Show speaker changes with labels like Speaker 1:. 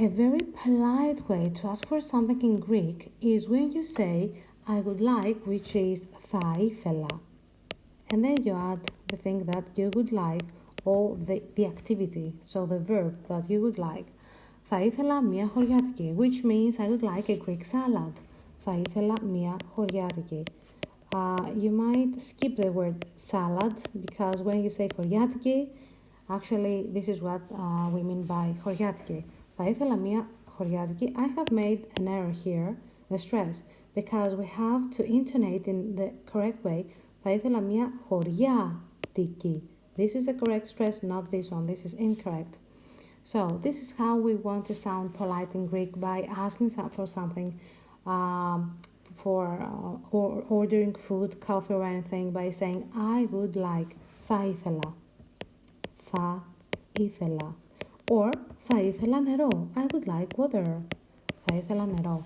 Speaker 1: A very polite way to ask for something in Greek is when you say I would like, which is θα ήθελα. And then you add the thing that you would like or the activity, so the verb that you would like. Θα ήθελα μία χωριάτικη, which means I would like a Greek salad. Θα ήθελα μία χωριάτικη. You might skip the word salad because when you say χωριάτικη, actually this is what we mean by χωριάτικη. Θα ήθελα μία χωριάτικη. I have made an error here, the stress, because we have to intonate in the correct way. Θα ήθελα μία χωριάτικη. This is the correct stress, not this one. This is incorrect. So this is how we want to sound polite in Greek by asking for something, or ordering food, coffee or anything by saying I would like. Θα ήθελα. Θα ήθελα. Or θα ήθελα νερό. I would like water. Θα ήθελα νερό.